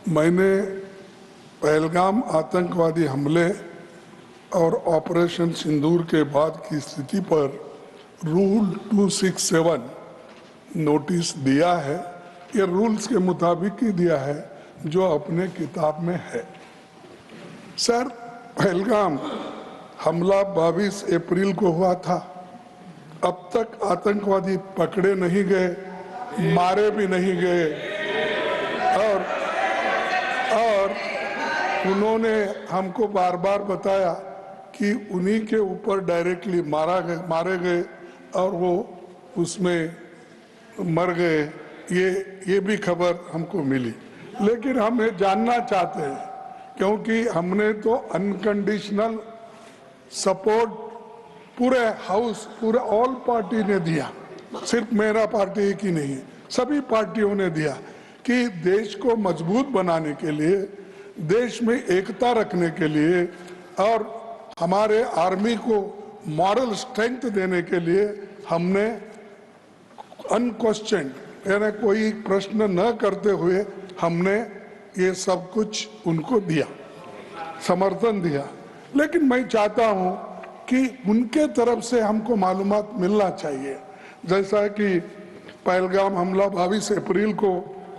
मैंने पहलगाम आतंकवादी हमले और ऑपरेशन सिंदूर के बाद की स्थिति पर रूल 267 नोटिस दिया है। ये रूल्स के मुताबिक ही दिया है जो अपने किताब में है। सर, पहलगाम हमला 22 अप्रैल को हुआ था। अब तक आतंकवादी पकड़े नहीं गए, मारे भी नहीं गए और उन्होंने हमको बार बार बताया कि उन्हीं के ऊपर डायरेक्टली मारे गए और वो उसमें मर गए। ये भी खबर हमको मिली, लेकिन हम ये जानना चाहते हैं क्योंकि हमने तो अनकंडीशनल सपोर्ट पूरे हाउस, पूरे ऑल पार्टी ने दिया, सिर्फ मेरा पार्टी एक ही नहीं, सभी पार्टियों ने दिया कि देश को मजबूत बनाने के लिए, देश में एकता रखने के लिए और हमारे आर्मी को मॉरल स्ट्रेंथ देने के लिए हमने अनक्वेश्चन यानी कोई प्रश्न न करते हुए हमने ये सब कुछ उनको दिया, समर्थन दिया। लेकिन मैं चाहता हूं कि उनके तरफ से हमको मालूमात मिलना चाहिए। जैसा कि पहलगाम हमला 22 अप्रैल को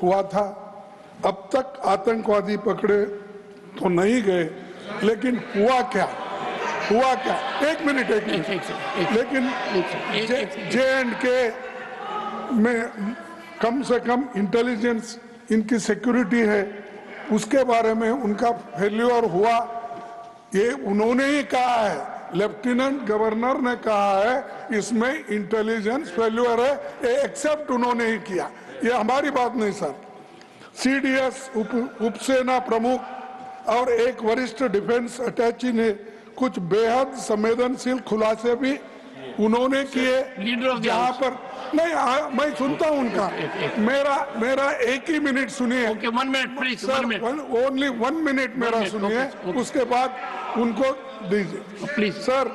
हुआ था, अब तक आतंकवादी पकड़े तो नहीं गए, लेकिन हुआ क्या? एक मिनट लेकिन J&K में कम से कम इंटेलिजेंस इनकी सिक्योरिटी है, उसके बारे में उनका फेल्योर हुआ, ये उन्होंने ही कहा है, लेफ्टिनेंट गवर्नर ने कहा है इसमें इंटेलिजेंस फेल्योर है, ये एक्सेप्ट उन्होंने ही किया, ये हमारी बात नहीं सर। CDS उपसेना प्रमुख और एक वरिष्ठ डिफेंस अटैची ने कुछ बेहद संवेदनशील खुलासे भी उन्होंने किए, जहां पर नहीं मैं सुनता हूं उनका, मेरा एक ही मिनट सुनिए। Okay, 1 minute, please. Sir, 1 minute. Only 1 minute मेरा सुनिए, उसके बाद उनको दीजिए प्लीज। सर,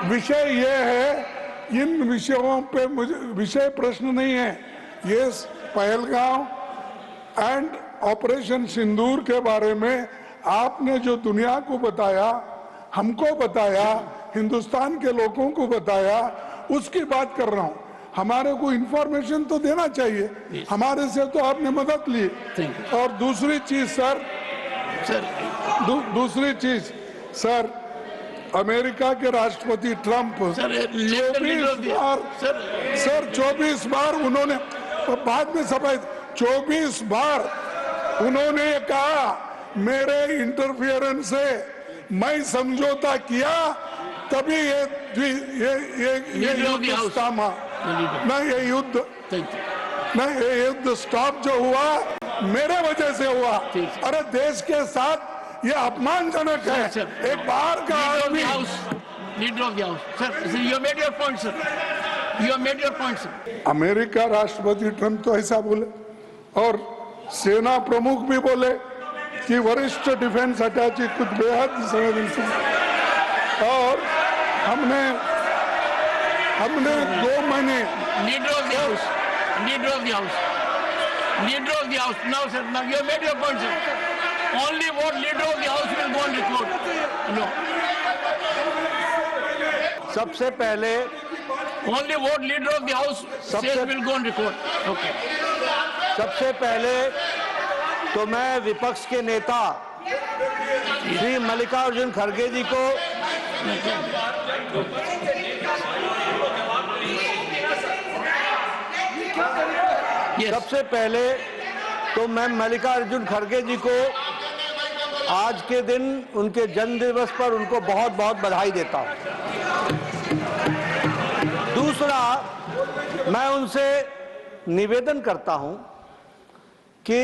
विषय ये है, इन विषयों पे मुझे विषय प्रश्न नहीं है, ये पहलगाम एंड ऑपरेशन सिंदूर के बारे में आपने जो दुनिया को बताया, हमको बताया, हिंदुस्तान के लोगों को बताया, उसकी बात कर रहा हूं। हमारे को इंफॉर्मेशन तो देना चाहिए, हमारे से तो आपने मदद ली। और दूसरी चीज सर, दूसरी चीज सर, अमेरिका के राष्ट्रपति ट्रंप 24 बार उन्होंने बाद में सफाई 24 बार उन्होंने कहा मेरे इंटरफियरेंस से मैं समझौता किया, तभी ये युद्ध थामा ना, ये युद्ध स्टॉप जो हुआ मेरे वजह से हुआ। अरे देश के साथ ये अपमानजनक है, एक बाहर का आदमी। Leader of the house sir, you made your point sir, you made your point sir. America राष्ट्रपति ट्रंप तो ऐसा बोले और सेना प्रमुख भी बोले कि वरिष्ठ डिफेंस अटैची कुछ बेहद संवेदनशील, और हमने 2 महीने leader of the house, leader of the house, leader of the house, now sir, now you made your point sir, only what leader of the house will go on record. No, सबसे पहले only what leader of the house says will go on record. Okay, सबसे पहले तो मैं विपक्ष के नेता श्री मल्लिकार्जुन खड़गे जी को सबसे पहले तो मैं मल्लिकार्जुन खड़गे जी को आज के दिन उनके जन्म दिवस पर उनको बहुत बहुत बधाई देता हूं। दूसरा, मैं उनसे निवेदन करता हूं कि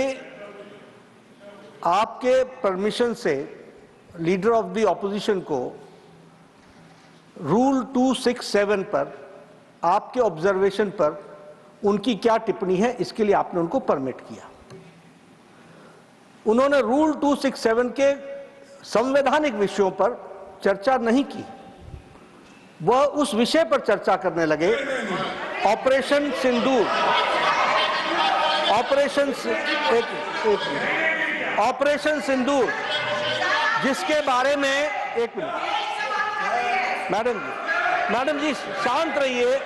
आपके परमिशन से लीडर ऑफ द ऑपोजिशन को रूल 267 पर आपके ऑब्जर्वेशन पर उनकी क्या टिप्पणी है, इसके लिए आपने उनको परमिट किया। उन्होंने रूल 267 के संवैधानिक विषयों पर चर्चा नहीं की, वह उस विषय पर चर्चा करने लगे, ऑपरेशन सिंदूर, ऑपरेशन एक ऑपरेशन सिंदूर जिसके बारे में, एक मिनट मैडम जी शांत रहिए,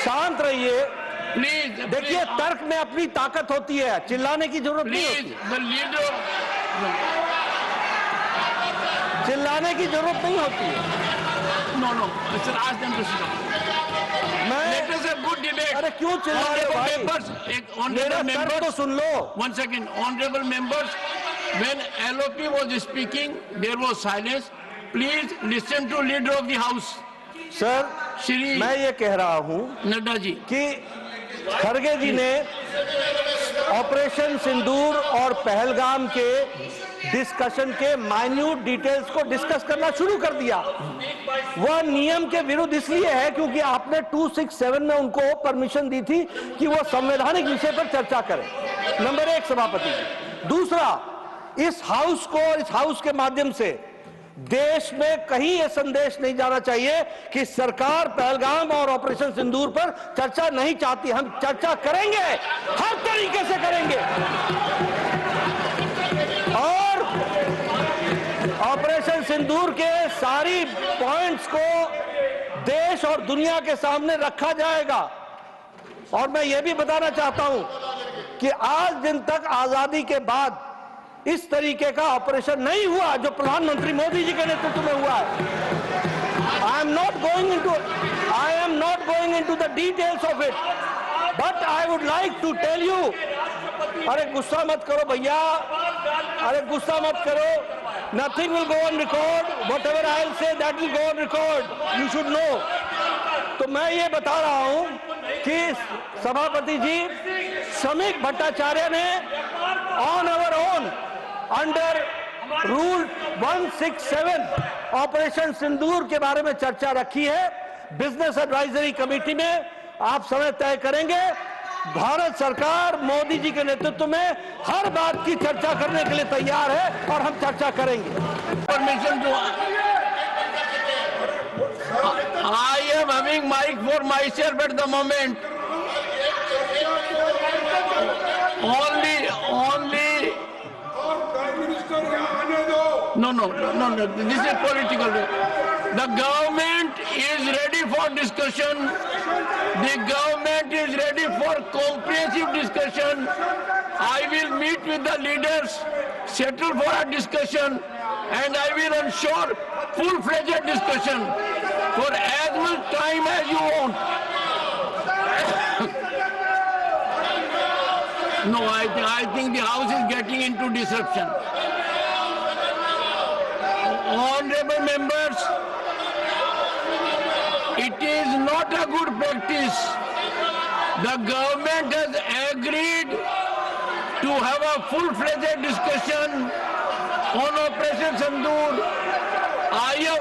शांत रहिए। प्लीज देखिए तर्क में अपनी ताकत होती है, चिल्लाने की जरूरत नहीं प्लीज होती, द लीडर, चिल्लाने की जरूरत नहीं होती है। No no sir, ask them to sit down. Let मैं, अस हैव गुड डिबेट। अरे क्यों चिल्ला रहे हो भाई? एक मेरा ऑनरेबल तर्क तो members, soon low. one second, honorable members, when LOP was speaking, there was silence. Please listen to leader of the house, sir Shri मैं ये कह रहा हूं नड्डा जी। कि खड़गे जी ने ऑपरेशन सिंदूर और पहलगाम के डिस्कशन के माइन्यूट डिटेल्स को डिस्कस करना शुरू कर दिया। वह नियम के विरुद्ध इसलिए है क्योंकि आपने 267 में उनको परमिशन दी थी कि वह संवैधानिक विषय पर चर्चा करें। नंबर 1 सभापति जी। दूसरा, इस हाउस को और इस हाउस के माध्यम से देश में कहीं यह संदेश नहीं जाना चाहिए कि सरकार पहलगाम और ऑपरेशन सिंदूर पर चर्चा नहीं चाहती। हम चर्चा करेंगे, हर तरीके से करेंगे, और ऑपरेशन सिंदूर के सारी पॉइंट्स को देश और दुनिया के सामने रखा जाएगा। और मैं यह भी बताना चाहता हूं कि आज दिन तक आजादी के बाद इस तरीके का ऑपरेशन नहीं हुआ जो प्रधानमंत्री मोदी जी के नेतृत्व में हुआ है। I am not going into the details of it, but I would like to tell you. अरे गुस्सा मत करो भैया, अरे गुस्सा मत करो। Nothing will go on record, whatever I will say that will go on record, you should know. तो मैं ये बता रहा हूं कि सभापति जी श्रमिक भट्टाचार्य ने on our own under rule 167 operation Sindoor के बारे में चर्चा रखी है। बिजनेस एडवाइजरी कमेटी में आप समय तय करेंगे। भारत सरकार मोदी जी के नेतृत्व में हर बात की चर्चा करने के लिए तैयार है और हम चर्चा करेंगे। Permission to, I am having mic for myself at the moment. Only. No. This is political. The government is ready for discussion. The government is ready for comprehensive discussion. I will meet with the leaders, settle for a discussion, and I will ensure full-fledged discussion for as much time as you want. No, I think the house is getting into disruption. Honorable members, it is not a good practice. The government has agreed to have a full-fledged discussion on Operation Sindoor. I have